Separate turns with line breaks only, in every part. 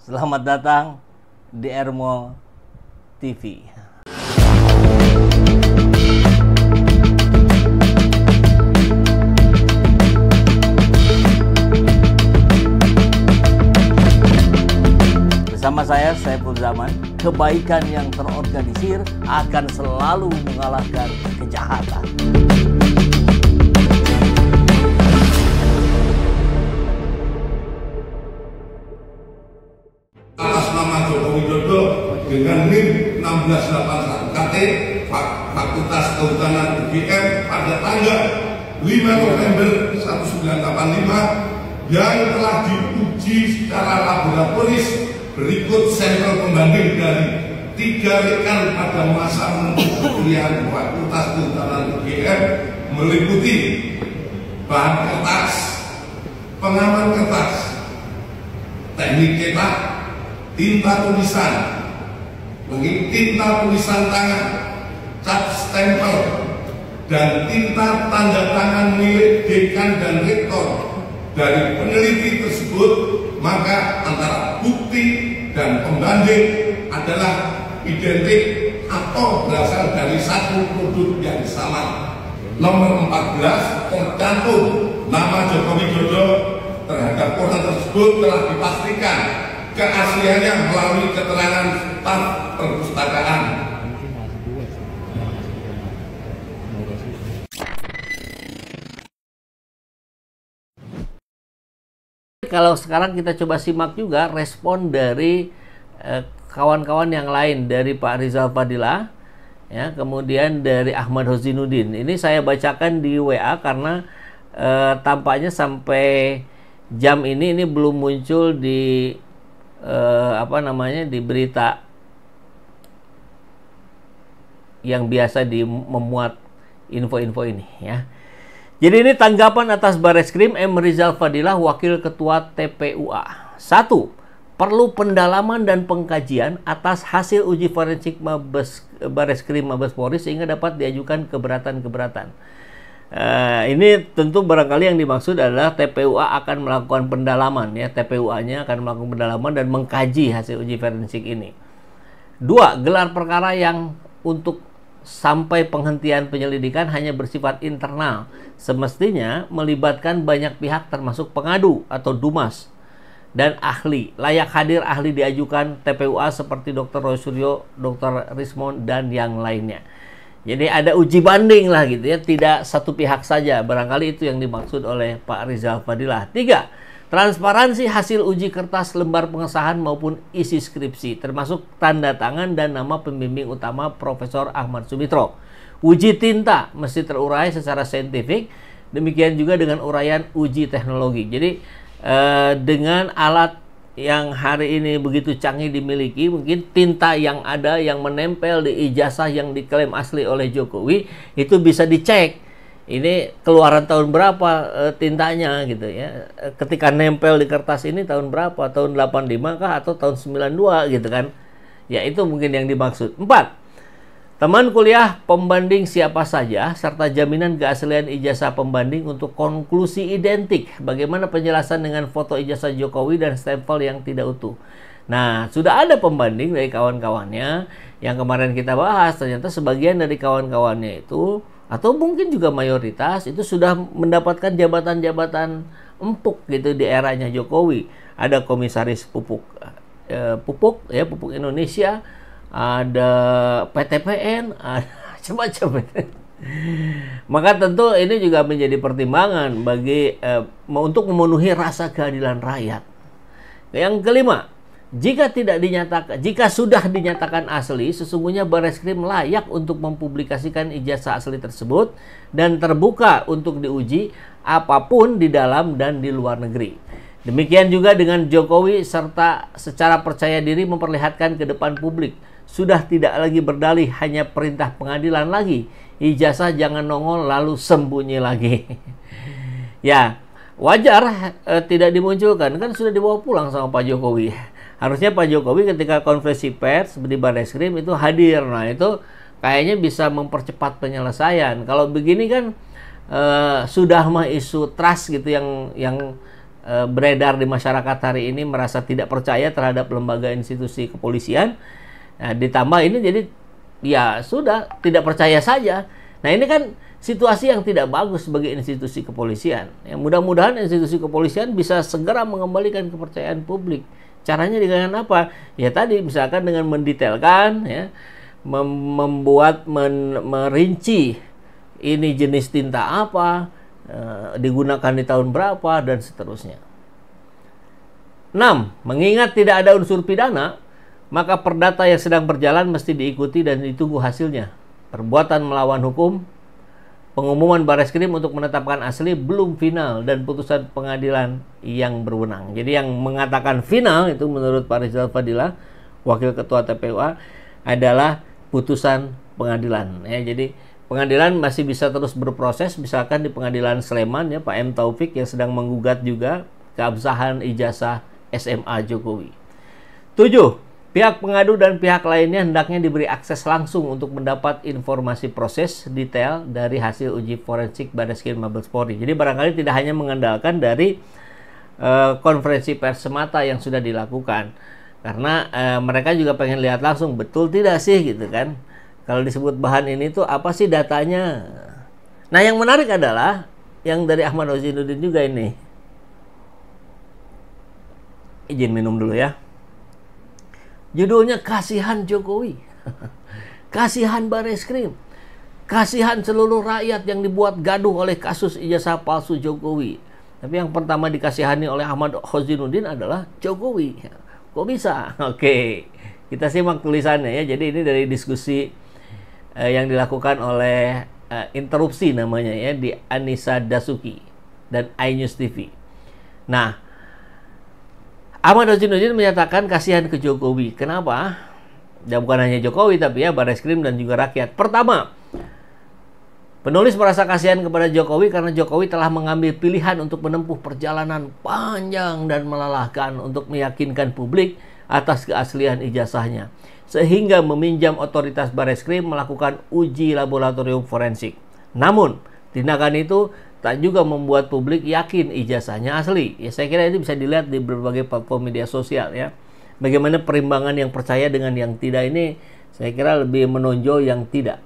Selamat datang di Ermo TV. Bersama saya, Saiful Zaman, kebaikan yang terorganisir akan selalu mengalahkan kejahatan.
Atas nama Joko Widodo dengan NIM 1681 KT Fakultas Kehutanan UGM pada tanggal 5 November 1985 yang telah diuji secara laboratoris berikut sampel pembanding dari 3 rekan pada masa menempuh perkuliahan Fakultas Kehutanan UGM meliputi bahan kertas, pengaman kertas, teknik cetak, tinta tulisan, tinta tulisan tangan, cat stempel, dan tinta tanda tangan milik dekan dan rektor. Dari peneliti tersebut, maka antara bukti dan pembanding adalah identik atau berasal dari satu produk yang sama. Nomor 14 tercantum nama Joko Widodo terhadap orang tersebut telah dipastikan keasliannya melalui keterangan staf perpustakaan.
Kalau sekarang kita coba simak juga respon dari kawan-kawan yang lain, dari Pak Rizal Fadilah, ya, kemudian dari Ahmad Hozinuddin. Ini saya bacakan di WA karena tampaknya sampai jam ini belum muncul di di berita yang biasa memuat info-info ini, ya. Jadi ini tanggapan atas Bareskrim M. Rizal Fadilah, Wakil Ketua TPUA. 1. Perlu pendalaman dan pengkajian atas hasil uji forensik Bareskrim Mabes Polri sehingga dapat diajukan keberatan-keberatan. Ini tentu barangkali yang dimaksud adalah TPUA akan melakukan pendalaman, ya, TPUA-nya akan melakukan pendalaman dan mengkaji hasil uji forensik ini. 2. Gelar perkara yang untuk sampai penghentian penyelidikan hanya bersifat internal, semestinya melibatkan banyak pihak termasuk pengadu atau dumas dan ahli. Layak hadir ahli diajukan TPUA seperti Dr. Roy Suryo, Dr. Rismond, dan yang lainnya. Jadi ada uji banding lah gitu, ya, tidak satu pihak saja. Barangkali itu yang dimaksud oleh Pak Rizal Fadilah. 3. Transparansi hasil uji kertas lembar pengesahan maupun isi skripsi, termasuk tanda tangan dan nama pembimbing utama Profesor Ahmad Sumitro. Uji tinta mesti terurai secara saintifik, demikian juga dengan uraian uji teknologi. Jadi dengan alat yang hari ini begitu canggih dimiliki, mungkin tinta yang ada yang menempel di ijazah yang diklaim asli oleh Jokowi itu bisa dicek. Ini keluaran tahun berapa tintanya gitu, ya. Ketika nempel di kertas ini tahun berapa? Tahun 85 kah atau tahun 92 gitu kan. Ya, itu mungkin yang dimaksud. 4. Teman kuliah pembanding siapa saja serta jaminan keaslian ijazah pembanding untuk konklusi identik. Bagaimana penjelasan dengan foto ijazah Jokowi dan stempel yang tidak utuh. Nah, sudah ada pembanding dari kawan-kawannya yang kemarin kita bahas. Ternyata sebagian dari kawan-kawannya itu, atau mungkin juga mayoritas, itu sudah mendapatkan jabatan-jabatan empuk gitu di eranya Jokowi. Ada komisaris pupuk Indonesia, ada PTPN, ada macam-macam. Maka tentu ini juga menjadi pertimbangan bagi untuk memenuhi rasa keadilan rakyat. Yang kelima, jika sudah dinyatakan asli, sesungguhnya Bareskrim layak untuk mempublikasikan ijazah asli tersebut dan terbuka untuk diuji apapun di dalam dan di luar negeri. Demikian juga dengan Jokowi, serta secara percaya diri memperlihatkan ke depan publik. Sudah tidak lagi berdalih hanya perintah pengadilan lagi. Ijazah jangan nongol lalu sembunyi lagi. Ya, wajar tidak dimunculkan, kan sudah dibawa pulang sama Pak Jokowi. Harusnya Pak Jokowi ketika konferensi pers di Bareskrim itu hadir. Nah, itu kayaknya bisa mempercepat penyelesaian. Kalau begini kan sudah mah isu trust gitu yang beredar di masyarakat hari ini merasa tidak percaya terhadap lembaga institusi kepolisian. Nah, ditambah ini jadi ya sudah tidak percaya saja. Nah, ini kan situasi yang tidak bagus bagi institusi kepolisian. Ya, mudah-mudahan institusi kepolisian bisa segera mengembalikan kepercayaan publik. Caranya dengan apa? Ya tadi misalkan dengan mendetailkan, ya, merinci ini jenis tinta apa, digunakan di tahun berapa, dan seterusnya. 6. Mengingat tidak ada unsur pidana, maka perdata yang sedang berjalan mesti diikuti dan ditunggu hasilnya. Perbuatan melawan hukum, pengumuman Bareskrim untuk menetapkan asli belum final, dan putusan pengadilan yang berwenang. Jadi yang mengatakan final itu menurut Pak Rizal Fadilah, Wakil Ketua TPUA, adalah putusan pengadilan. Ya, jadi pengadilan masih bisa terus berproses, misalkan di Pengadilan Sleman, ya, Pak M. Taufik yang sedang menggugat juga keabsahan ijazah SMA Jokowi. 7. Pihak pengadu dan pihak lainnya hendaknya diberi akses langsung untuk mendapat informasi proses detail dari hasil uji forensik Bareskrim Mabes Polri. Jadi barangkali tidak hanya mengandalkan dari konferensi pers semata yang sudah dilakukan, karena mereka juga pengen lihat langsung betul tidak sih gitu kan. Kalau disebut bahan ini tuh apa sih datanya? Nah, yang menarik adalah yang dari Ahmad Hozinuddin juga ini. Izin minum dulu ya. Judulnya Kasihan Jokowi. Kasihan Bareskrim. Kasihan seluruh rakyat yang dibuat gaduh oleh kasus ijazah palsu Jokowi. Tapi yang pertama dikasihani oleh Ahmad Hozinuddin adalah Jokowi. Kok bisa? Oke. Kita simak tulisannya ya. Jadi ini dari diskusi yang dilakukan oleh Interupsi namanya ya, di Anissa Dasuki dan iNews TV. Nah, Ahmad Hozinuddin menyatakan kasihan ke Jokowi. Kenapa? Ya bukan hanya Jokowi tapi ya Bareskrim dan juga rakyat. Pertama, penulis merasa kasihan kepada Jokowi karena Jokowi telah mengambil pilihan untuk menempuh perjalanan panjang dan melelahkan untuk meyakinkan publik atas keaslian ijazahnya, sehingga meminjam otoritas Bareskrim melakukan uji laboratorium forensik. Namun, tindakan itu tak juga membuat publik yakin ijazahnya asli. Ya, saya kira ini bisa dilihat di berbagai platform media sosial ya. Bagaimana perimbangan yang percaya dengan yang tidak ini, saya kira lebih menonjol yang tidak.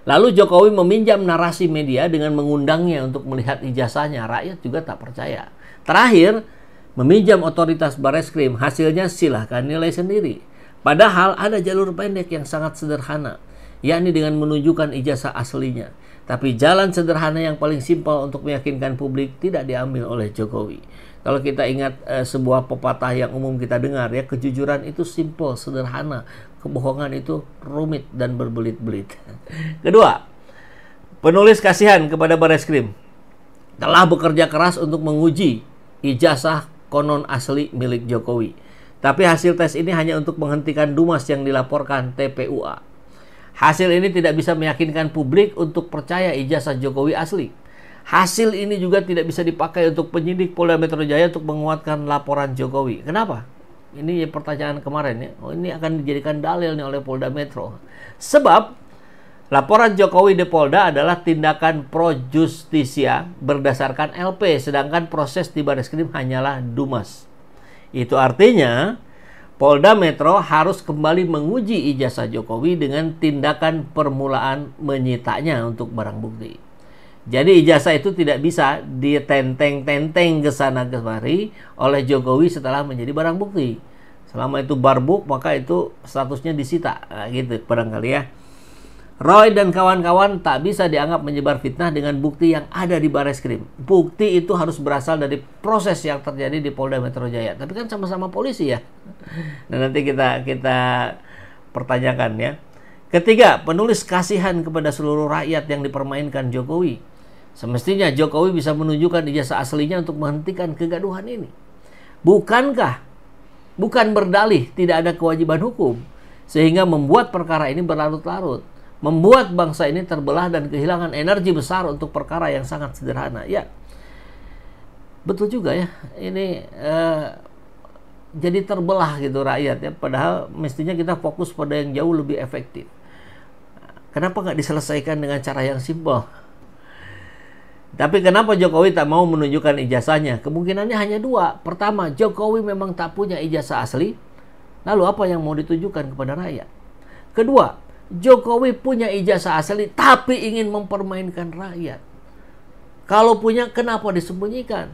Lalu Jokowi meminjam narasi media dengan mengundangnya untuk melihat ijazahnya. Rakyat juga tak percaya. Terakhir, meminjam otoritas Bareskrim, hasilnya silahkan nilai sendiri. Padahal ada jalur pendek yang sangat sederhana, yakni dengan menunjukkan ijazah aslinya. Tapi jalan sederhana yang paling simpel untuk meyakinkan publik tidak diambil oleh Jokowi. Kalau kita ingat sebuah pepatah yang umum kita dengar ya, kejujuran itu simpel, sederhana. Kebohongan itu rumit dan berbelit-belit. Kedua, penulis kasihan kepada Bareskrim telah bekerja keras untuk menguji ijazah konon asli milik Jokowi. Tapi hasil tes ini hanya untuk menghentikan Dumas yang dilaporkan TPUA. Hasil ini tidak bisa meyakinkan publik untuk percaya ijazah Jokowi asli. Hasil ini juga tidak bisa dipakai untuk penyidik Polda Metro Jaya untuk menguatkan laporan Jokowi. Kenapa? Ini pertanyaan kemarin ya. Oh, ini akan dijadikan dalil nih oleh Polda Metro. Sebab laporan Jokowi di Polda adalah tindakan pro justisia berdasarkan LP, sedangkan proses di Bareskrim hanyalah Dumas. Itu artinya Polda Metro harus kembali menguji ijazah Jokowi dengan tindakan permulaan menyitanya untuk barang bukti. Jadi ijazah itu tidak bisa ditenteng-tenteng ke sana kemari oleh Jokowi setelah menjadi barang bukti. Selama itu barbuk maka itu statusnya disita. Nah, gitu barangkali ya. Roy dan kawan-kawan tak bisa dianggap menyebar fitnah dengan bukti yang ada di Bareskrim. Bukti itu harus berasal dari proses yang terjadi di Polda Metro Jaya. Tapi kan sama-sama polisi ya. Dan nanti kita pertanyakan ya. Ketiga, penulis kasihan kepada seluruh rakyat yang dipermainkan Jokowi. Semestinya Jokowi bisa menunjukkan ijazah aslinya untuk menghentikan kegaduhan ini. Bukankah? Bukan berdalih tidak ada kewajiban hukum, sehingga membuat perkara ini berlarut-larut. Membuat bangsa ini terbelah dan kehilangan energi besar untuk perkara yang sangat sederhana. Ya, betul juga ya. Ini jadi terbelah gitu rakyat ya. Padahal mestinya kita fokus pada yang jauh lebih efektif. Kenapa nggak diselesaikan dengan cara yang simpel? Tapi kenapa Jokowi tak mau menunjukkan ijazahnya? Kemungkinannya hanya dua. Pertama, Jokowi memang tak punya ijazah asli. Lalu apa yang mau ditujukan kepada rakyat? Kedua, Jokowi punya ijazah asli tapi ingin mempermainkan rakyat. Kalau punya, kenapa disembunyikan?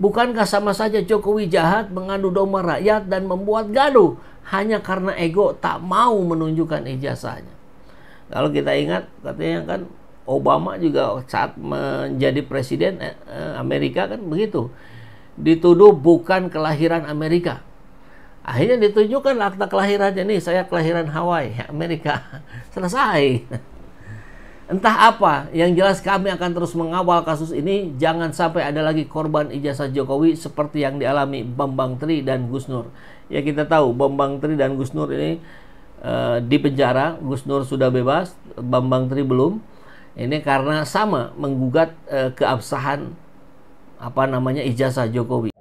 Bukankah sama saja Jokowi jahat, mengadu domba rakyat dan membuat gaduh hanya karena ego tak mau menunjukkan ijazahnya? Kalau kita ingat, katanya kan Obama juga saat menjadi presiden Amerika kan begitu. Dituduh bukan kelahiran Amerika. Akhirnya ditunjukkan akta kelahirannya, nih saya kelahiran Hawaii, Amerika. Selesai. Entah apa, yang jelas kami akan terus mengawal kasus ini. Jangan sampai ada lagi korban ijazah Jokowi seperti yang dialami Bambang Tri dan Gus Nur. Ya kita tahu Bambang Tri dan Gus Nur ini di penjara. Gus Nur sudah bebas, Bambang Tri belum. Ini karena sama menggugat keabsahan ijazah Jokowi.